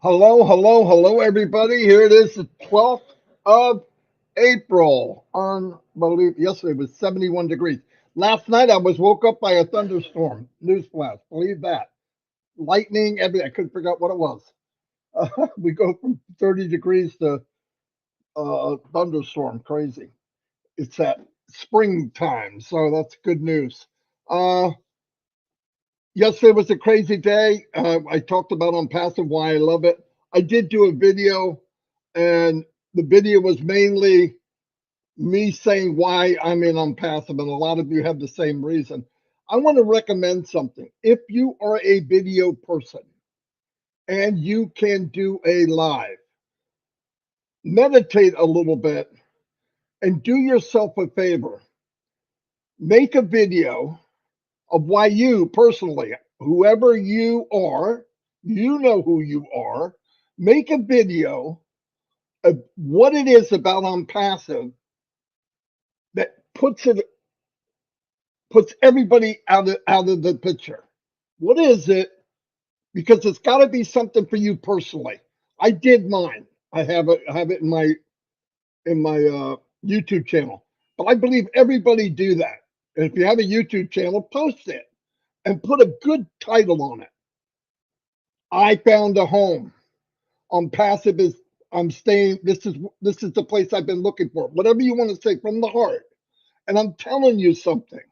Hello, hello, hello, everybody. Here it is, the 12th of April. Unbelievable. Yesterday was 71 degrees. Last night I was woke up by a thunderstorm. Newsflash. Believe that. Lightning, everything. I couldn't figure out what it was. We go from 30 degrees to thunderstorm. Crazy. It's that springtime, so that's good news. Uh, Yesterday was a crazy day. I talked about Onpassive, why I love it. I did do a video, and the video was mainly me saying why I'm in Onpassive, and a lot of you have the same reason. I want to recommend something. If you are a video person and you can do a live, meditate a little bit and do yourself a favor. Make a video of why you personally, whoever you know who you are, make a video of what it is about Onpassive that puts everybody out of the picture. What is it? Because it's got to be something for you personally. I did mine. I have it in my YouTube channel. But I believe everybody do that. And if you have a YouTube channel, post it and put a good title on it. I found a home. Passive is I'm staying. This is the place I've been looking for. Whatever you want to say from the heart. And I'm telling you something.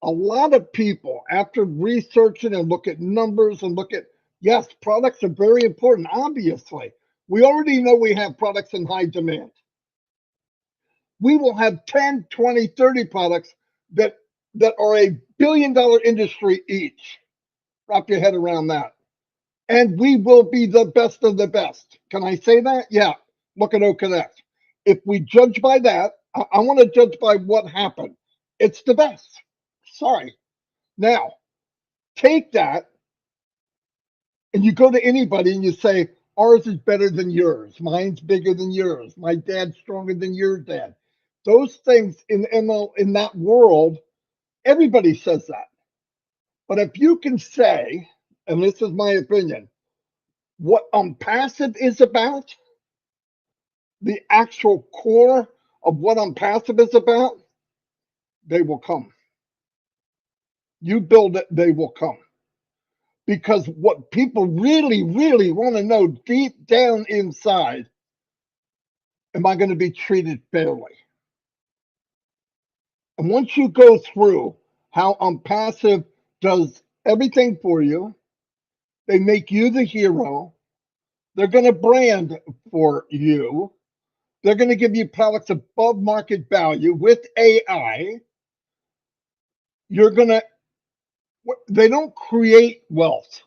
A lot of people, after researching and look at numbers and look at, yes, products are very important. Obviously, we already know we have products in high demand. We will have 10, 20, 30 products that are a $1 billion industry each. Wrap your head around that. And we will be the best of the best. Can I say that? Yeah. Look at OConnect. If we judge by that, I want to judge by what happened. It's the best. Sorry. Now, take that and you go to anybody and you say, ours is better than yours. Mine's bigger than yours. My dad's stronger than your dad. Those things in ML in that world, everybody says that. But if you can say, and this is my opinion, what Passive is about, the actual core of what Passive is about, they will come. You build it, they will come. Because what people really, really want to know deep down inside, am I going to be treated fairly? And once you go through how Passive does everything for you, they make you the hero. They're going to brand for you. They're going to give you products above market value with AI. You're going to, they don't create wealth.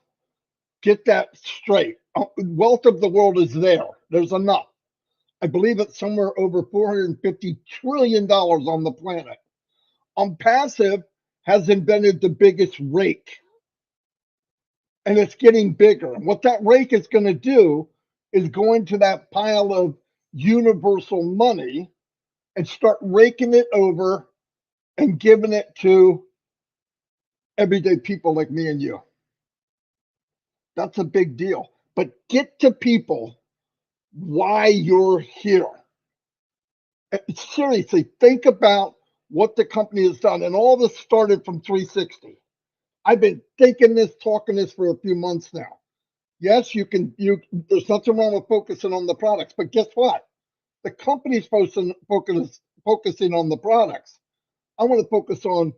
Get that straight. Wealth of the world is there. There's enough. I believe it's somewhere over $450 trillion on the planet. Passive has invented the biggest rake, and it's getting bigger. And what that rake is going to do is go into that pile of universal money and start raking it over and giving it to everyday people like me and you. That's a big deal. But get to people why you're here. Seriously, think about what the company has done. And all this started from 360. I've been thinking this, talking this for a few months now. Yes, there's nothing wrong with focusing on the products, but guess what? The company's focusing on the products. I want to focus on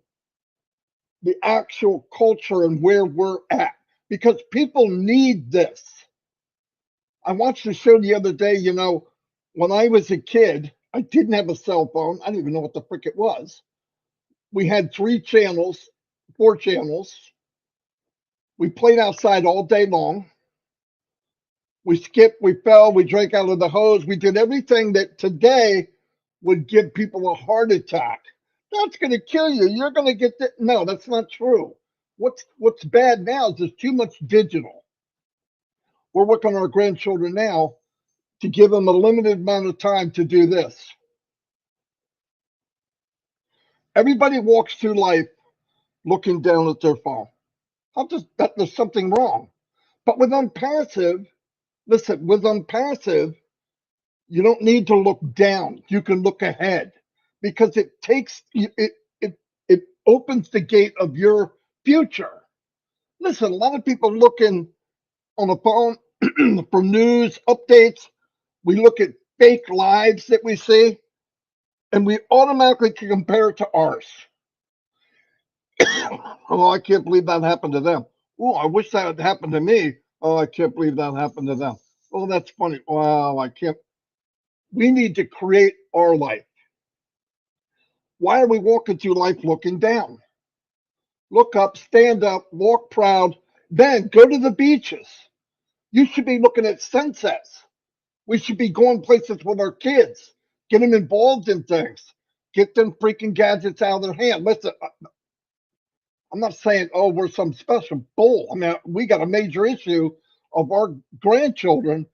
the actual culture and where we're at because people need this. I watched a show the other day, when I was a kid, I didn't have a cell phone. I didn't even know what the frick it was. We had 3 channels, 4 channels. We played outside all day long. We skipped, we fell, we drank out of the hose. We did everything that today would give people a heart attack. That's going to kill you. You're going to get that. No, that's not true. What's bad now is there's too much digital. We're working on our grandchildren now to give them a limited amount of time to do this. Everybody walks through life looking down at their phone. How does that? There's something wrong. But with Onpassive, listen, with Onpassive, you don't need to look down. You can look ahead because it opens the gate of your future. Listen, a lot of people looking on the phone for news updates. We look at fake lives that we see, and we automatically can compare it to ours. Oh, I can't believe that happened to them. Oh, I wish that had happened to me. Oh, I can't believe that happened to them. Oh, that's funny. Wow, I can't. We need to create our life. Why are we walking through life looking down? Look up, stand up, walk proud, then go to the beaches. You should be looking at sunsets. We should be going places with our kids, get them involved in things, get them freaking gadgets out of their hand. Listen, I'm not saying, oh, we're some special bull. I mean, we got a major issue of our grandchildren.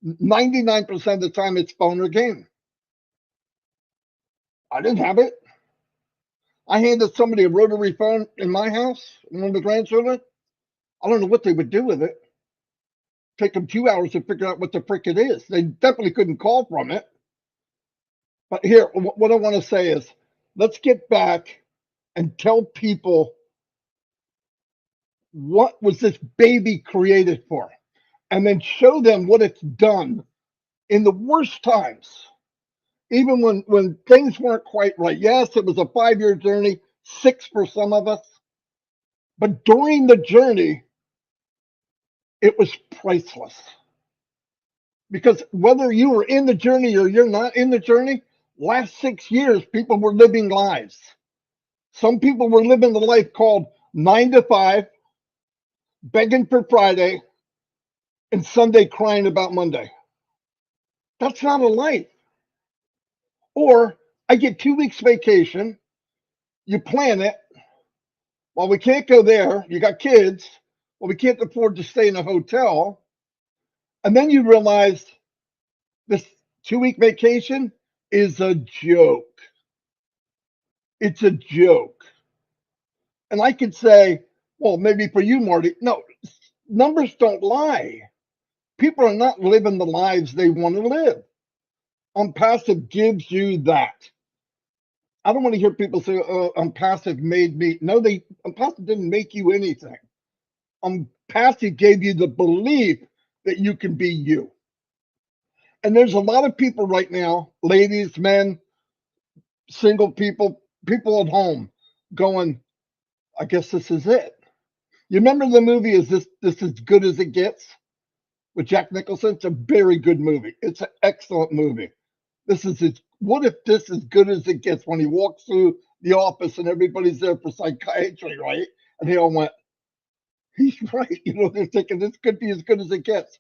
99% of the time, it's phone or game. I didn't have it. I handed somebody a rotary phone in my house, one of the grandchildren. I don't know what they would do with it. Take them 2 hours to figure out what the frick it is. They definitely couldn't call from it. But here, what I want to say is, let's get back and tell people what was this baby created for, and then show them what it's done in the worst times, even when things weren't quite right. Yes, it was a 5-year journey, 6 for some of us, but during the journey, it was priceless. Because whether you were in the journey or you're not in the journey, last 6 years, people were living lives. Some people were living the life called 9 to 5, begging for Friday, and Sunday crying about Monday. That's not a life. Or I get 2 weeks vacation, you plan it. Well, we can't go there. You got kids. Well, we can't afford to stay in a hotel. And then you realize this 2 week vacation is a joke. It's a joke. And I could say, well, maybe for you, Marty, no, numbers don't lie. People are not living the lives they want to live. Onpassive gives you that. I don't want to hear people say, oh, Onpassive made me. No, Onpassive didn't make you anything. Onpassive gave you the belief that you can be you. And there's a lot of people right now, ladies, men, single people, people at home, going, I guess this is it. You remember the movie Is This As Good As It Gets with Jack Nicholson? It's a very good movie. It's an excellent movie. What if this is good as it gets, when he walks through the office and everybody's there for psychiatry, right? And they all went, he's right. They're thinking this could be as good as it gets.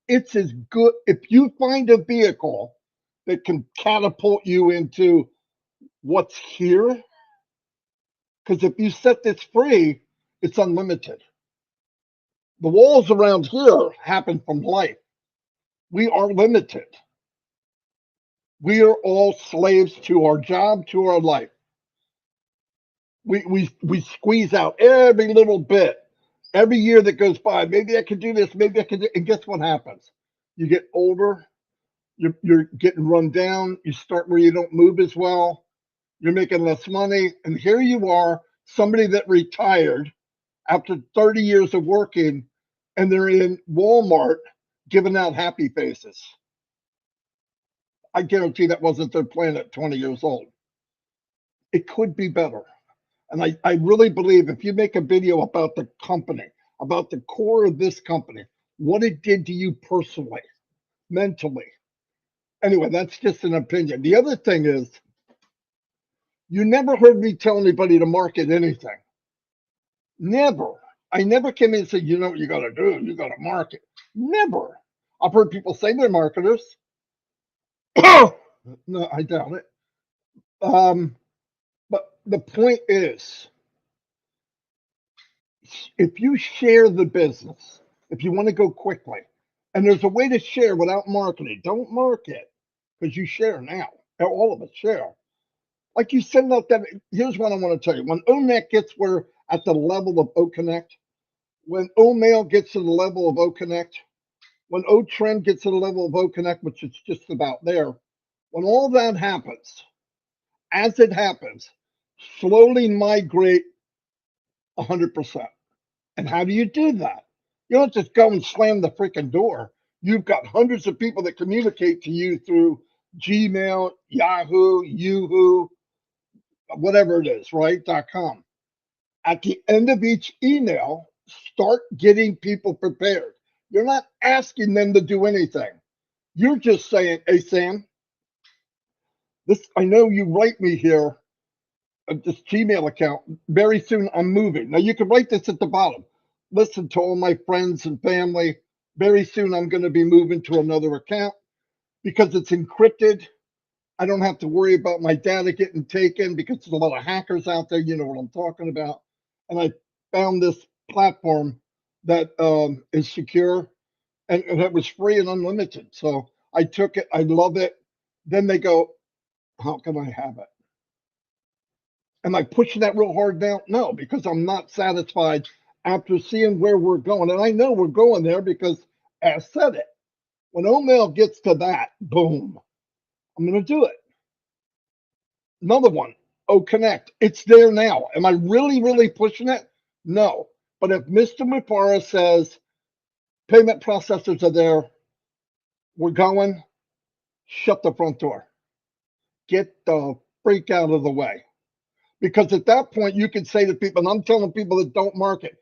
It's as good. If you find a vehicle that can catapult you into what's here, because if you set this free, it's unlimited. The walls around here happen from life. We are limited. We are all slaves to our job, to our life. We squeeze out every little bit. Every year that goes by, maybe I could do this, maybe I could do, and guess what happens? You get older, you're getting run down, you start where you don't move as well, you're making less money, and here you are, somebody that retired after 30 years of working, and they're in Walmart giving out happy faces. I guarantee that wasn't their plan at 20 years old. It could be better. And I really believe if you make a video about the company, about the core of this company, what it did to you personally, mentally. Anyway, that's just an opinion. The other thing is, you never heard me tell anybody to market anything. Never. I never came in and said, you know what you got to do? You got to market. Never. I've heard people say they're marketers. No, I doubt it. But the point is, if you share the business, if you want to go quickly, and there's a way to share without marketing, don't market because you share now. All of us share. Like you send out that. Here's what I want to tell you: when ONET gets where at the level of OConnect, When O-Mail gets to the level of O-Connect, when O-Trend gets to the level of O-Connect, which is just about there, when all that happens, as it happens, slowly migrate 100%. And how do you do that? You don't just go and slam the freaking door. You've got hundreds of people that communicate to you through Gmail, Yahoo, Yoo-hoo, whatever it is, right? .com. At the end of each email, start getting people prepared. You're not asking them to do anything. You're just saying, hey, Sam, this, I know you write me here at this Gmail account. Very soon I'm moving. Now you can write this at the bottom. Listen to all my friends and family. Very soon I'm going to be moving to another account because it's encrypted. I don't have to worry about my data getting taken because there's a lot of hackers out there. You know what I'm talking about. And I found this platform that is secure and it was free and unlimited. So I took it. I love it. Then they go, how can I have it? Am I pushing that real hard now? No, because I'm not satisfied after seeing where we're going. And I know we're going there because I said it. When O-Mail gets to that, boom, I'm going to do it. Another one, O-Connect. It's there now. Am I really, really pushing it? No. But if Mr. Mufareh says payment processors are there, we're going, shut the front door. Get the freak out of the way. Because at that point, you can say to people, and I'm telling people that don't market.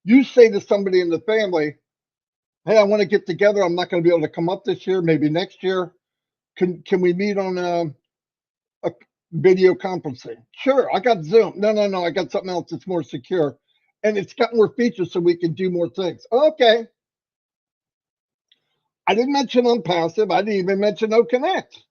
You say to somebody in the family, hey, I want to get together. I'm not going to be able to come up this year, maybe next year. Can we meet on a video conferencing? Sure, I got Zoom. No, I got something else that's more secure. And it's got more features so we can do more things. Okay. I didn't mention Onpassive. I didn't even mention O-Connect.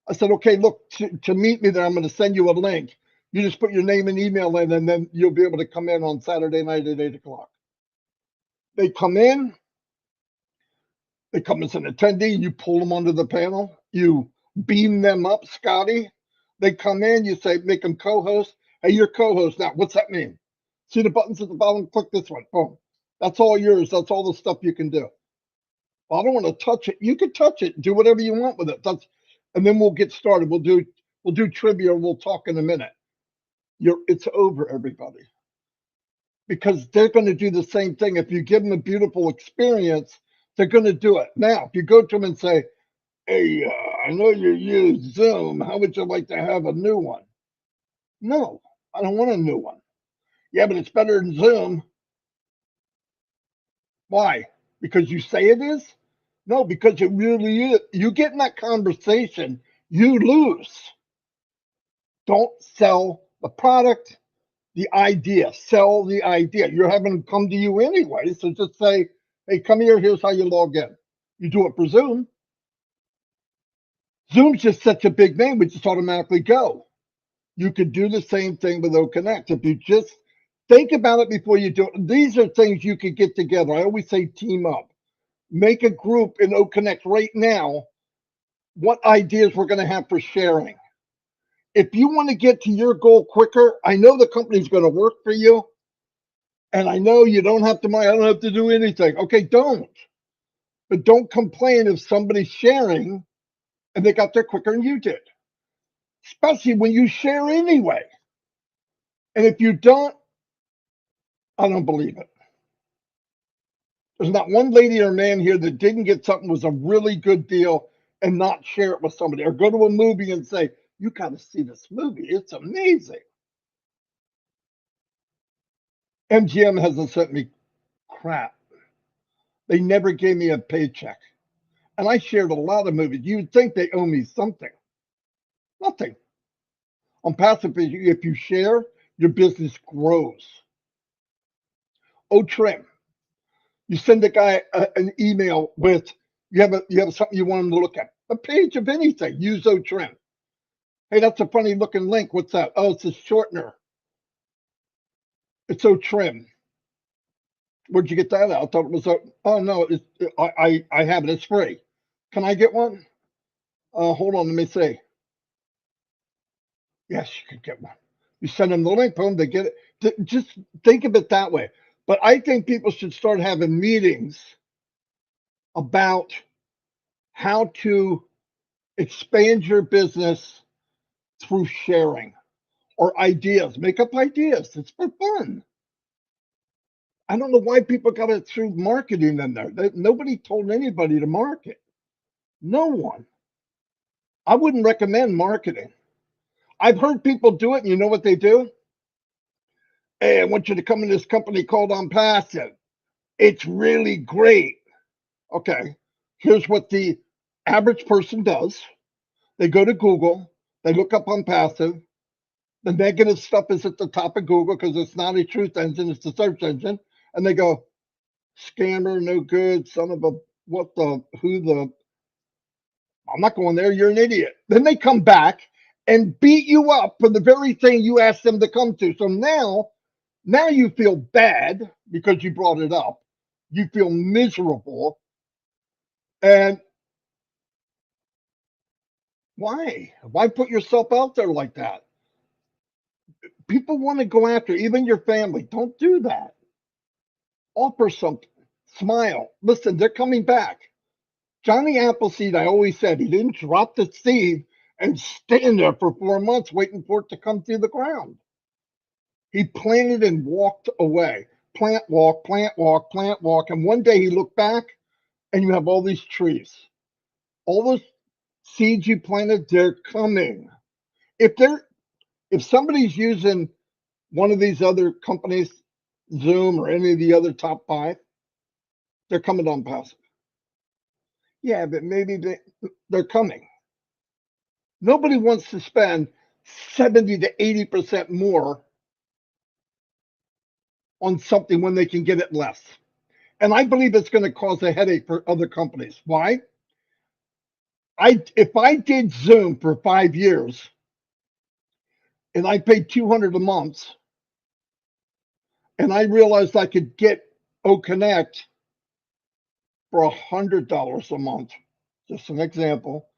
I said, okay, look, to meet me there, I'm going to send you a link. You just put your name and email in, and then you'll be able to come in on Saturday night at 8 o'clock. They come in, they come as an attendee, you pull them onto the panel, you beam them up, Scotty. They come in, you say, make them co-host. Hey, you're co-host now. What's that mean? See the buttons at the bottom? Click this one. Boom. That's all yours. That's all the stuff you can do. Well, I don't want to touch it. You can touch it. Do whatever you want with it. And then we'll get started. We'll do trivia. We'll talk in a minute. It's over, everybody. Because they're going to do the same thing. If you give them a beautiful experience, they're going to do it. Now, if you go to them and say, hey, I know you use Zoom. How would you like to have a new one? No, I don't want a new one. Yeah, but it's better than Zoom. Why? Because you say it is? No, because it really is. You get in that conversation, you lose. Don't sell the product, the idea. Sell the idea. You're having them come to you anyway. So just say, hey, come here. Here's how you log in. You do it for Zoom. Zoom's just such a big name. We just automatically go. You could do the same thing with O-Connect. If you just think about it before you do it. These are things you could get together. I always say team up. Make a group in O-Connect right now. What ideas we're going to have for sharing. If you want to get to your goal quicker, I know the company's going to work for you. And I know you don't have to, I don't have to do anything. Okay, don't. But don't complain if somebody's sharing and they got there quicker than you did. Especially when you share anyway. And if you don't, I don't believe it. There's not one lady or man here that didn't get something was a really good deal and not share it with somebody, or go to a movie and say, you got to see this movie. It's amazing. MGM hasn't sent me crap. They never gave me a paycheck. And I shared a lot of movies. You'd think they owe me something. Nothing. Onpassive, if you share, your business grows. O-Trim. You send a guy an email with, you have something you want him to look at. A page of anything. Use O-Trim. Hey, that's a funny looking link. What's that? Oh, it's a shortener. It's O-Trim. Where'd you get that out? I thought it was oh no, I have it. It's free. Can I get one? Hold on, let me see. Yes, you could get one. You send them the link, boom, they get it. Just think of it that way. But I think people should start having meetings about how to expand your business through sharing or ideas. Make up ideas. It's for fun. I don't know why people got it through marketing in there. Nobody told anybody to market. No one. I wouldn't recommend marketing. I've heard people do it, and you know what they do? Hey, I want you to come in this company called Onpassive. It's really great. Okay, here's what the average person does. They go to Google, they look up Onpassive. The negative stuff is at the top of Google because it's not a truth engine, it's a search engine. And they go, scammer, no good, son of a what the who the I'm not going there, you're an idiot. Then they come back and beat you up for the very thing you asked them to come to. So now you feel bad because you brought it up. You feel miserable. And why? Why put yourself out there like that? People want to go after even your family. Don't do that. Offer something. Smile. Listen, they're coming back. Johnny Appleseed, I always said, he didn't drop the seed and stand there for 4 months waiting for it to come through the ground. He planted and walked away. Plant, walk, plant, walk, plant, walk. And one day he looked back and you have all these trees. All those seeds you planted, they're coming. If somebody's using one of these other companies, Zoom or any of the other top 5, they're coming on passive. Yeah, but maybe they're coming. Nobody wants to spend 70 to 80% more on something when they can get it less. And I believe it's going to cause a headache for other companies. Why? If I did Zoom for 5 years and I paid $200 a month and I realized I could get OConnect for $100 a month, just an example,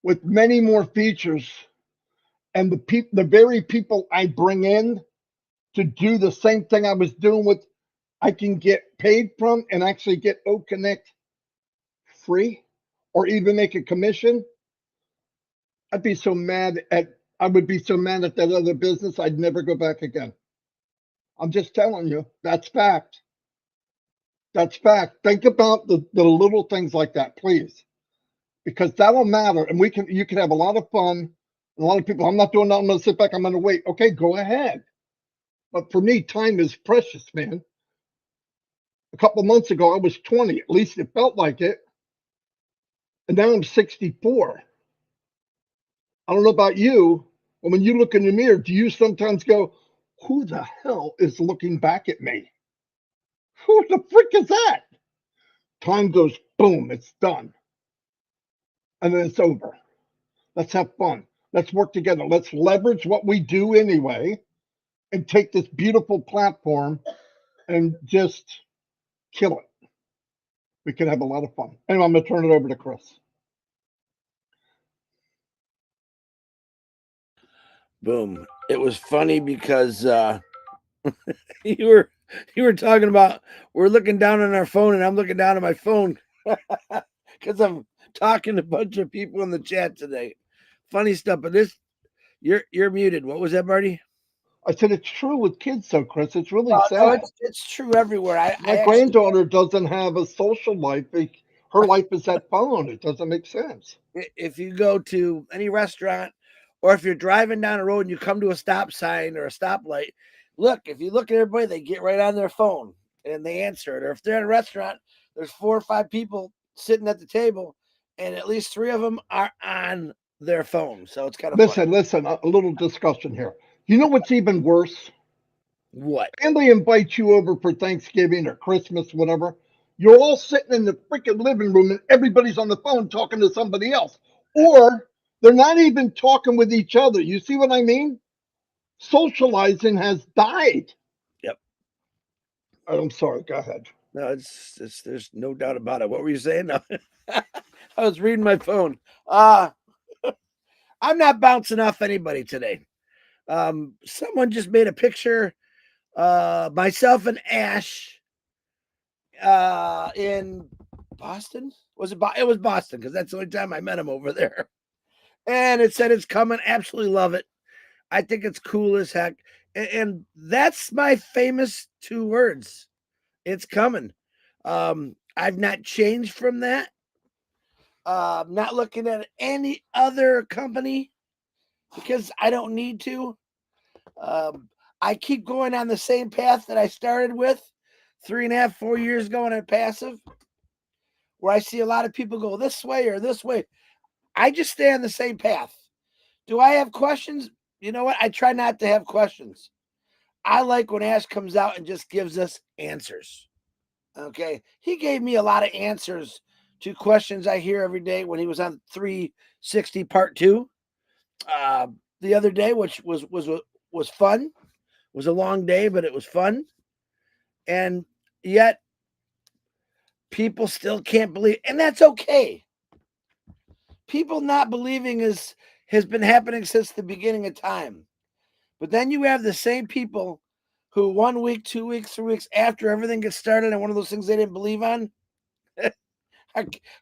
with many more features, and the very people I bring in to do the same thing I was doing with, I can get paid from and actually get OConnect free or even make a commission. I would be so mad at that other business, I'd never go back again. I'm just telling you, that's fact. That's fact. Think about the little things like that, please, because that'll matter. And you can have a lot of fun. A lot of people, I'm not doing that. I'm going to sit back. I'm going to wait. Okay, go ahead. But for me, time is precious, man. A couple of months ago, I was 20. At least it felt like it. And now I'm 64. I don't know about you, but when you look in the mirror, do you sometimes go, who the hell is looking back at me? Who the frick is that? Time goes boom, it's done. And then it's over. Let's have fun. Let's work together. Let's leverage what we do anyway and take this beautiful platform and just kill it. We can have a lot of fun. Anyway, I'm going to turn it over to Chris. Boom. It was funny because you were talking about we're looking down on our phone and I'm looking down at my phone because I'm talking to a bunch of people in the chat today. Funny stuff, but you're muted. What was that, Marty? I said it's true with kids, though, Chris. It's really sad. No, it's true everywhere. My granddaughter doesn't have a social life. Her life is that phone. It doesn't make sense. If you go to any restaurant or if you're driving down a road and you come to a stop sign or a stoplight, look, if you look at everybody, they get right on their phone and they answer it. Or if they're in a restaurant, there's 4 or 5 people sitting at the table and at least 3 of them are on their phone. So it's kind of Listen, a little discussion here. You know what's even worse? What? Family invites you over for Thanksgiving or Christmas, whatever. You're all sitting in the freaking living room and everybody's on the phone talking to somebody else. Or they're not even talking with each other. You see what I mean? Socializing has died. Yep. I'm sorry. Go ahead. No, it's there's no doubt about it. What were you saying? No. I was reading my phone. I'm not bouncing off anybody today. Someone just made a picture, myself and Ash, in Boston. Was it? It was Boston, because that's the only time I met him over there. And it said it's coming. Absolutely love it. I think it's cool as heck. And that's my famous 2 words. It's coming. I've not changed from that. Not looking at any other company because I don't need to. I keep going on the same path that I started with 3.5, 4 years ago in Onpassive, where I see a lot of people go this way or this way. I just stay on the same path. Do I have questions? You know what? I try not to have questions. I like when Ash comes out and just gives us answers. Okay. He gave me a lot of answers to questions I hear every day when he was on 360 part 2 the other day, which was fun. It was a long day, but it was fun. And yet people still can't believe, and that's okay. People not believing has been happening since the beginning of time. But then you have the same people who 1 week, 2 weeks, 3 weeks after everything gets started and one of those things they didn't believe on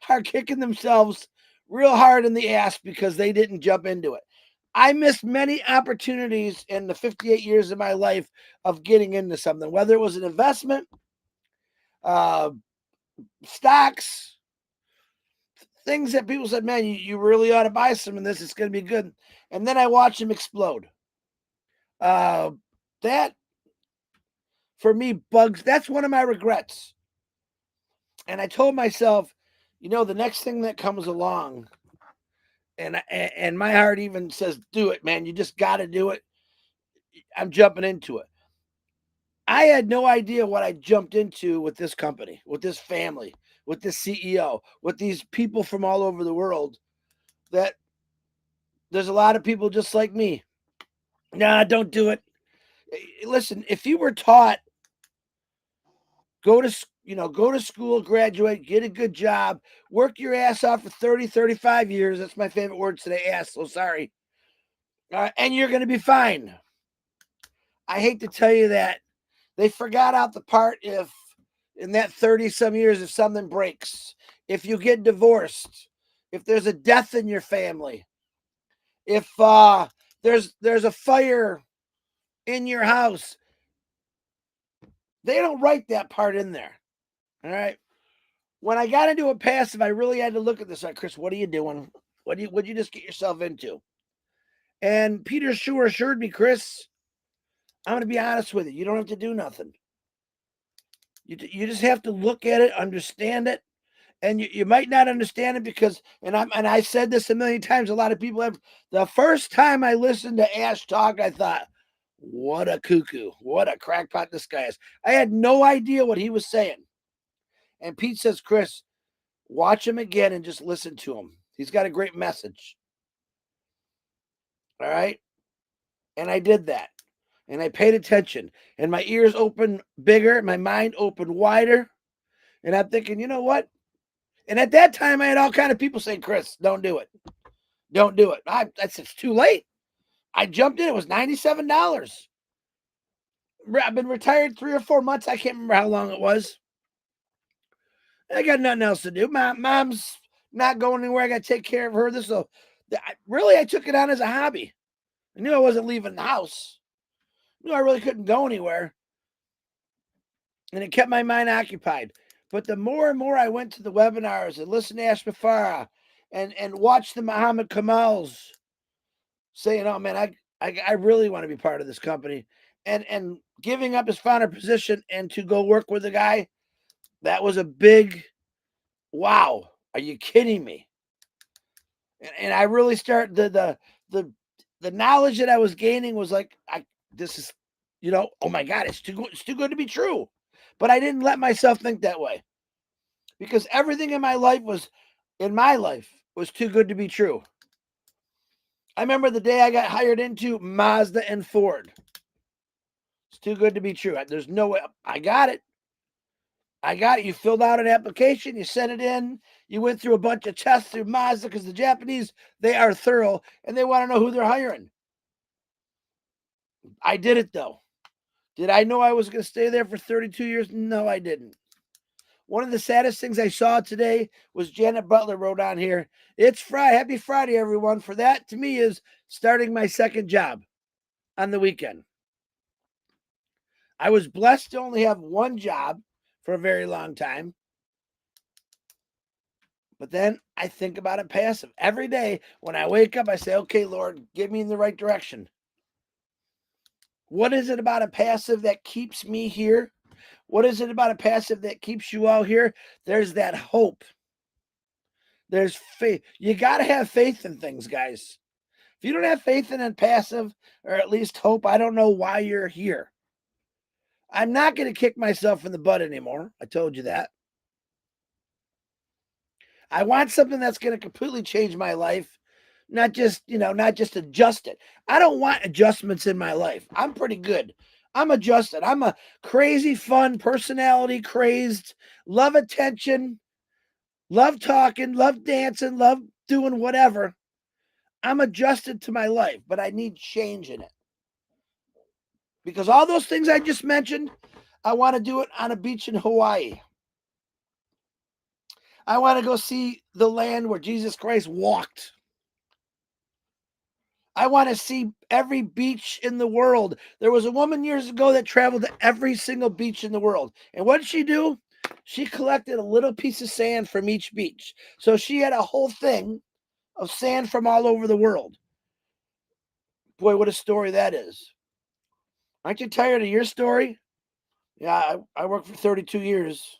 are kicking themselves real hard in the ass because they didn't jump into it. I missed many opportunities in the 58 years of my life of getting into something, whether it was an investment, stocks, things that people said, man, you really ought to buy some of this. It's going to be good. And then I watched them explode. That, for me, bugs. That's one of my regrets. And I told myself, the next thing that comes along, and my heart even says, do it, man. You just got to do it. I'm jumping into it. I had no idea what I jumped into with this company, with this family, with this CEO, with these people from all over the world, that there's a lot of people just like me. Nah, don't do it. Listen, if you were taught, go to school, graduate, get a good job, work your ass off for 30, 35 years. That's my favorite word today, ass. So sorry. And you're going to be fine. I hate to tell you that. They forgot out the part if in that 30 some years, if something breaks, if you get divorced, if there's a death in your family, if there's a fire in your house, they don't write that part in there. All right. When I got into Onpassive, I really had to look at this. Like, Chris, what are you doing? What'd you just get yourself into? And Peter Schuer assured me, Chris, I'm going to be honest with you. You don't have to do nothing. You just have to look at it, understand it. And you might not understand it because, and I said this a million times, a lot of people have. The first time I listened to Ash talk, I thought, what a cuckoo, what a crackpot this guy is. I had no idea what he was saying. And Pete says, Chris, watch him again and just listen to him. He's got a great message. All right. And I did that. And I paid attention. And my ears opened bigger. My mind opened wider. And I'm thinking, you know what? And at that time, I had all kind of people saying, Chris, don't do it. Don't do it. It's too late. I jumped in. It was $97. I've been retired 3 or 4 months. I can't remember how long it was. I got nothing else to do. My mom's not going anywhere. I got to take care of her. I took it on as a hobby. I knew I wasn't leaving the house. I knew I really couldn't go anywhere. And it kept my mind occupied. But the more and more I went to the webinars and listened to Ash Mufareh and watched the Muhammad Kamals saying, oh man, I really want to be part of this company. And giving up his founder position and to go work with the guy, that was a big wow. Are you kidding me? And I really started the knowledge that I was gaining was like, this is, oh my God, it's too good to be true. But I didn't let myself think that way because everything in my life was too good to be true. I remember the day I got hired into Mazda and Ford. It's too good to be true. There's no way. I got it. You filled out an application. You sent it in. You went through a bunch of tests through Mazda because the Japanese, they are thorough and they want to know who they're hiring. I did it though. Did I know I was going to stay there for 32 years? No, I didn't. One of the saddest things I saw today was Janet Butler wrote on here, "It's Friday. Happy Friday, everyone." For that, to me, is starting my second job on the weekend. I was blessed to only have one job for a very long time. But then I think about it passive. Every day when I wake up, I say, okay, Lord, get me in the right direction. What is it about a passive that keeps me here? What is it about a passive that keeps you all here? There's that hope. There's faith. You got to have faith in things, guys. If you don't have faith in a passive, or at least hope, I don't know why you're here. I'm not going to kick myself in the butt anymore. I told you that. I want something that's going to completely change my life, not just adjust it. I don't want adjustments in my life. I'm pretty good. I'm adjusted. I'm a crazy, fun, personality crazed, love attention, love talking, love dancing, love doing whatever. I'm adjusted to my life, but I need change in it. Because all those things I just mentioned, I want to do it on a beach in Hawaii. I want to go see the land where Jesus Christ walked. I want to see every beach in the world. There was a woman years ago that traveled to every single beach in the world. And what did she do? She collected a little piece of sand from each beach. So she had a whole thing of sand from all over the world. Boy, what a story that is. Aren't you tired of your story? Yeah, I worked for 32 years.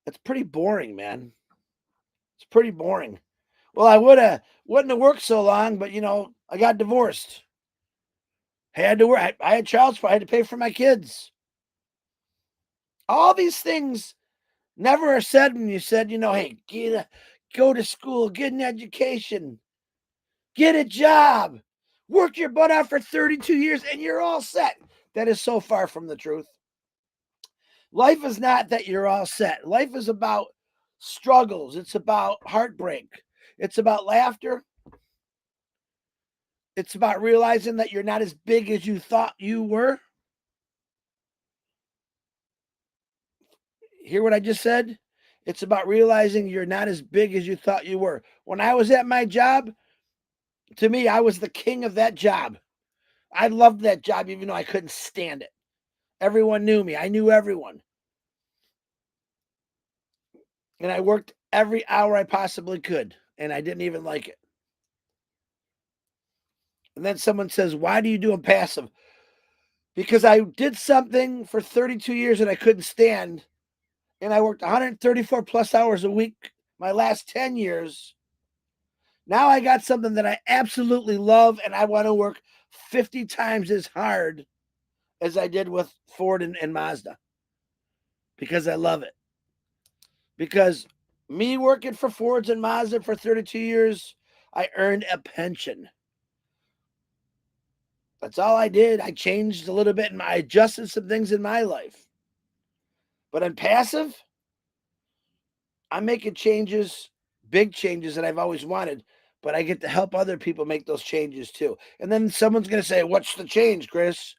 That's pretty boring, man. It's pretty boring. Well, I wouldn't have worked so long, but I got divorced. Had to work. I had child support. I had to pay for my kids. All these things never are said when you said, hey, go to school, get an education, get a job, work your butt out for 32 years, and you're all set. That is so far from the truth. Life is not that you're all set. Life is about struggles. It's about heartbreak. It's about laughter. It's about realizing that you're not as big as you thought you were. Hear what I just said? It's about realizing you're not as big as you thought you were. When I was at my job, to me, I was the king of that job. I loved that job, even though I couldn't stand it. Everyone knew me. I knew everyone. And I worked every hour I possibly could, and I didn't even like it. And then someone says, why do you do a passive? Because I did something for 32 years that I couldn't stand, and I worked 134 plus hours a week my last 10 years. Now I got something that I absolutely love, and I want to work 50 times as hard as I did with Ford and Mazda because I love it. Because me working for Fords and Mazda for 32 years, I earned a pension. That's all I did. I changed a little bit and I adjusted some things in my life. But on passive, I'm making changes, big changes that I've always wanted, but I get to help other people make those changes too. And then someone's going to say, what's the change, Chris?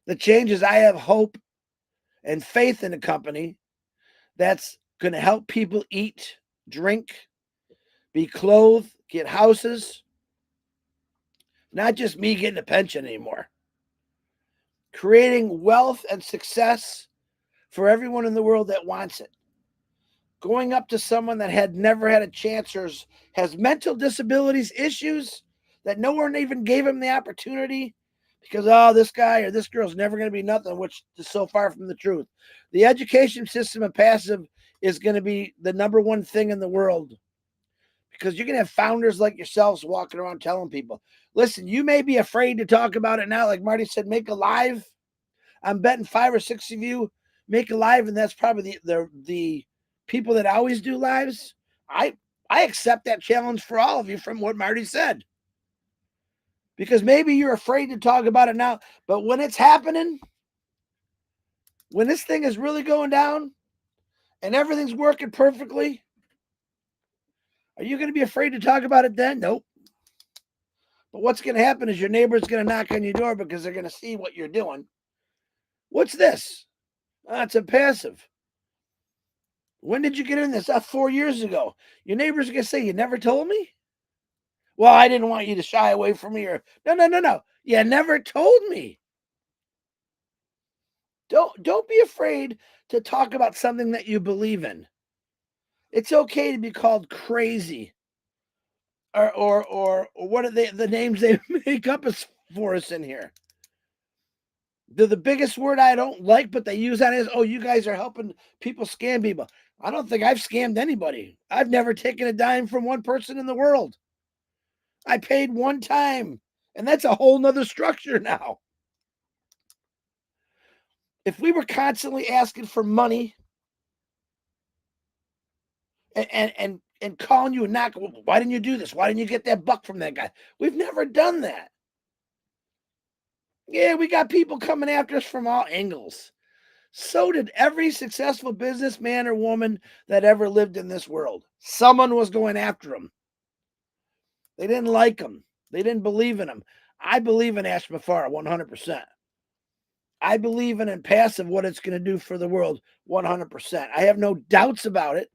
The change is I have hope and faith in a company that's going to help people eat, drink, be clothed, get houses. Not just me getting a pension anymore. Creating wealth and success for everyone in the world that wants it. Going up to someone that had never had a chance or has mental disabilities issues that no one even gave him the opportunity because, this guy or this girl's never going to be nothing, which is so far from the truth. The education system of passive is going to be the number one thing in the world because you're going to have founders like yourselves walking around telling people, listen, you may be afraid to talk about it now. Like Marty said, make a live. I'm betting 5 or 6 of you make a live, and that's probably the people that always do lives. I accept that challenge for all of you from what Marty said. Because maybe you're afraid to talk about it now, but when it's happening, when this thing is really going down and everything's working perfectly, are you going to be afraid to talk about it then? Nope. But what's going to happen is your neighbor's going to knock on your door because they're going to see what you're doing. What's this? It's Onpassive. When did you get in this? 4 years ago. Your neighbor's going to say, you never told me? Well, I didn't want you to shy away from me. Or no. You never told me. Don't be afraid to talk about something that you believe in. It's okay to be called crazy. Or what are the names they make up for us in here? The biggest word I don't like, but they use that is, oh, you guys are helping people scam people. I don't think I've scammed anybody. I've never taken a dime from one person in the world. I paid one time, and that's a whole nother structure now. If we were constantly asking for money and calling you and not, why didn't you do this? Why didn't you get that buck from that guy? We've never done that. Yeah, we got people coming after us from all angles. So did every successful businessman or woman that ever lived in this world. Someone was going after them. They didn't like them. They didn't believe in them. I believe in Mufareh 100%. I believe in Onpassive, what it's going to do for the world 100%. I have no doubts about it.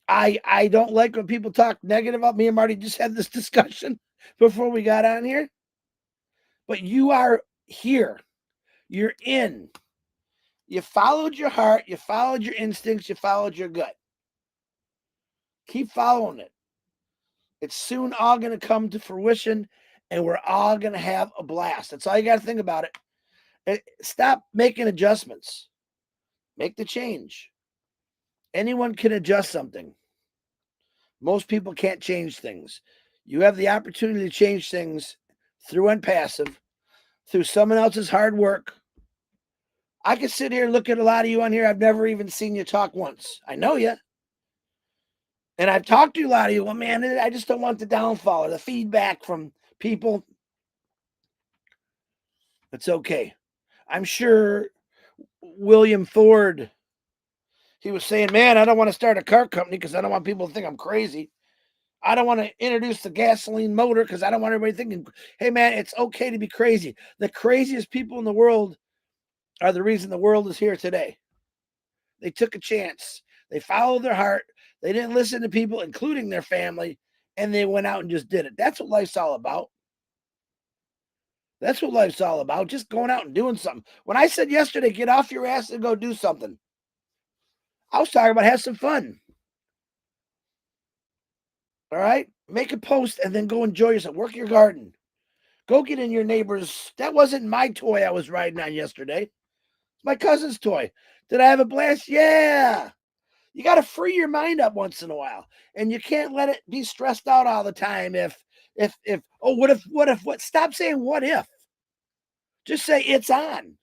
I don't like when people talk negative about me and Marty. Just had this discussion before we got on here. But you are here. You're in. You followed your heart. You followed your instincts. You followed your gut. Keep following it. It's soon all going to come to fruition, and we're all going to have a blast. That's all you got to think about it. Stop making adjustments. Make the change. Anyone can adjust something. Most people can't change things. You have the opportunity to change things through Onpassive, through someone else's hard work. I could sit here and look at a lot of you on here. I've never even seen you talk once. I know you. And I've talked to a lot of you. Well, man, I just don't want the downfall or the feedback from people. It's okay. I'm sure William Ford, he was saying, man, I don't want to start a car company because I don't want people to think I'm crazy. I don't want to introduce the gasoline motor because I don't want everybody thinking, hey, man, it's okay to be crazy. The craziest people in the world are the reason the world is here today. They took a chance. They followed their heart. They didn't listen to people, including their family, and they went out and just did it. That's what life's all about. That's what life's all about, just going out and doing something. When I said yesterday, get off your ass and go do something, I was talking about have some fun. All right? Make a post and then go enjoy yourself. Work your garden. Go get in your neighbor's. That wasn't my toy I was riding on yesterday. It's my cousin's toy. Did I have a blast? Yeah. You got to free your mind up once in a while. And you can't let it be stressed out all the time. What? Stop saying what if. Just say it's on.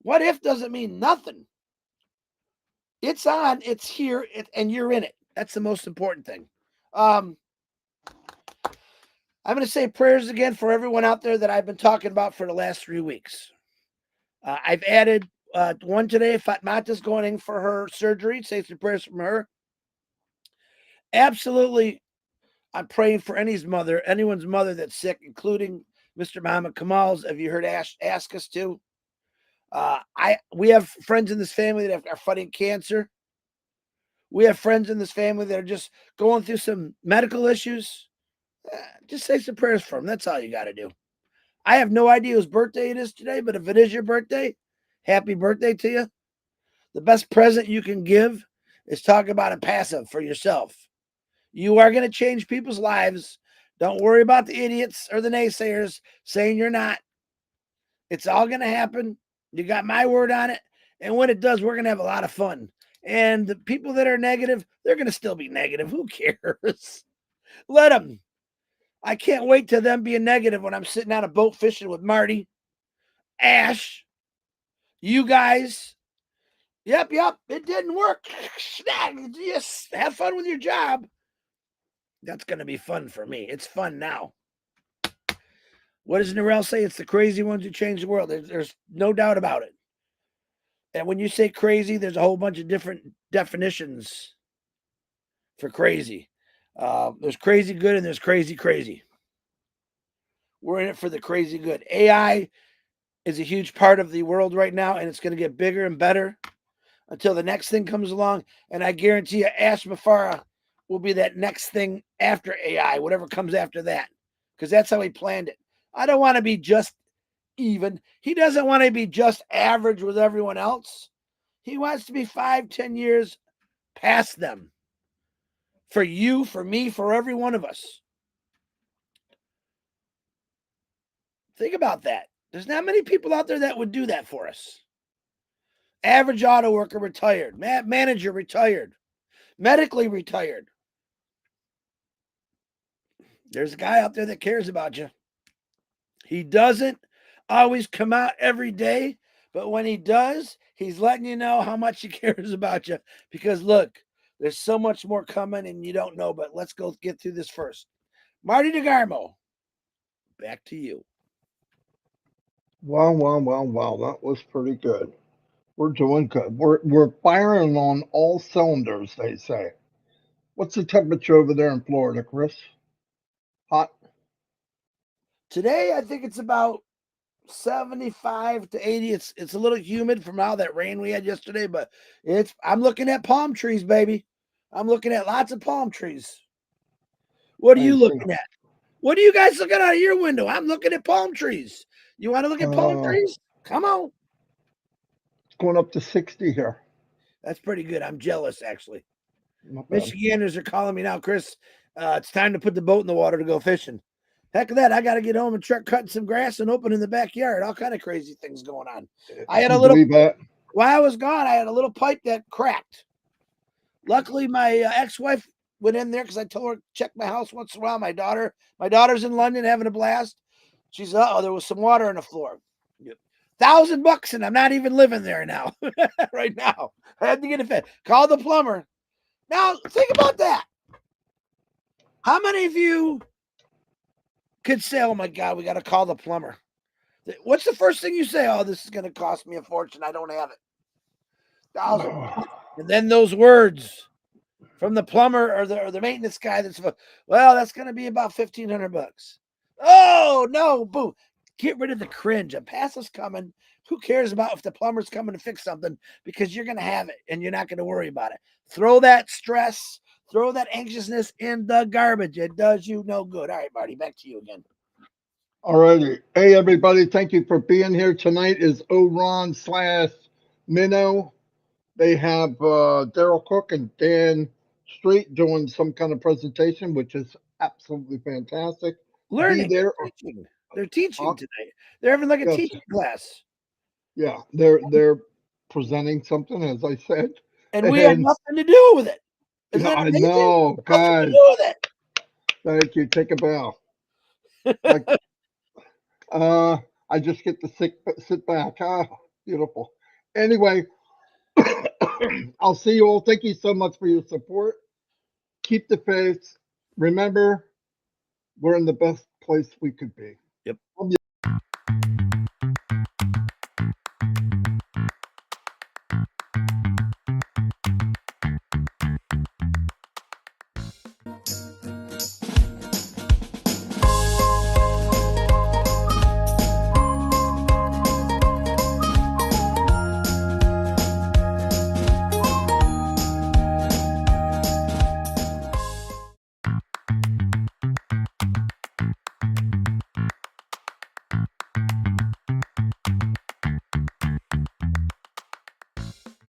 What if doesn't mean nothing. It's on, it's here, and you're in it. That's the most important thing. I'm going to say prayers again for everyone out there that I've been talking about for the last 3 weeks. I've added one today. Fatmata's going in for her surgery. Say some prayers from her. Absolutely, I'm praying for anyone's mother that's sick, including Mr. Muhammad Kamal's. Have you heard ask us to? We have friends in this family that are fighting cancer. We have friends in this family that are just going through some medical issues. Just say some prayers for them. That's all you got to do. I have no idea whose birthday it is today, but if it is your birthday, happy birthday to you. The best present you can give is talk about Onpassive for yourself. You are going to change people's lives. Don't worry about the idiots or the naysayers saying you're not. It's all going to happen. You got my word on it. And when it does, we're going to have a lot of fun. And the people that are negative, they're going to still be negative. Who cares? Let them. I can't wait till them being negative when I'm sitting on a boat fishing with Marty, Ash, you guys. Yep, it didn't work. Yes, have fun with your job. That's going to be fun for me. It's fun now. What does Narelle say? It's the crazy ones who change the world. There's no doubt about it. And when you say crazy, there's a whole bunch of different definitions for crazy. There's crazy good and there's crazy crazy. We're in it for the crazy good. AI is a huge part of the world right now, and it's going to get bigger and better until the next thing comes along. And I guarantee you, Mufareh will be that next thing after AI, whatever comes after that, because that's how he planned it. I don't want to be just even. He doesn't want to be just average with everyone else. He wants to be 5-10 years past them. For you, for me, for every one of us. Think about that. There's not many people out there that would do that for us. Average auto worker retired, manager retired, medically retired. There's a guy out there that cares about you. He doesn't always come out every day, but when he does, he's letting you know how much he cares about you. Because look, there's so much more coming and you don't know, but let's go get through this first. Marty DeGarmo, back to you. Wow, wow, wow, wow. That was pretty good. We're doing good. We're firing on all cylinders, they say. What's the temperature over there in Florida, Chris? Hot? Today, I think it's about 75 to 80. It's a little humid from all that rain we had yesterday, but I'm looking at palm trees, baby. I'm looking at lots of palm trees. What are you looking at? What are you guys looking out of your window? I'm looking at palm trees. You want to look at palm trees? Come on. It's going up to 60 here. That's pretty good. I'm jealous, actually. Michiganders are calling me now, Chris. It's time to put the boat in the water to go fishing. Heck of that, I got to get home and start cutting some grass and opening the backyard. All kind of crazy things going on. I had a little, while I was gone, I had a little pipe that cracked. Luckily, my ex-wife went in there because I told her to check my house once in a while. My daughter's in London having a blast. She's, there was some water on the floor. $1,000 and I'm not even living there now. Right now. I had to get it fixed. Call the plumber. Now, think about that. How many of you could say, oh my God, we got to call the plumber? What's the first thing you say? Oh, this is going to cost me a fortune. I don't have it. $1,000. And then those words from the plumber or the maintenance guy that's, well, that's going to be about $1,500. Oh, no, boom. Get rid of the cringe. A pass is coming. Who cares about if the plumber's coming to fix something? Because you're going to have it and you're not going to worry about it. Throw that stress, throw that anxiousness in the garbage. It does you no good. All right, Marty, back to you again. All righty. Hey, everybody. Thank you for being here. Tonight is Oron/Minnow. They have Daryl Cook and Dan Street doing some kind of presentation, which is absolutely fantastic. Learning. Be there. They're teaching tonight. They're having like a teaching class. Yeah, they're presenting something, as I said. And we had nothing to do with it. Isn't that amazing? I know, guys. Nothing to do with it. Thank you. Take a bow. I just get to sit back. Ah, beautiful. Anyway, I'll see you all. Thank you so much for your support. Keep the faith. Remember, we're in the best place we could be. Yep.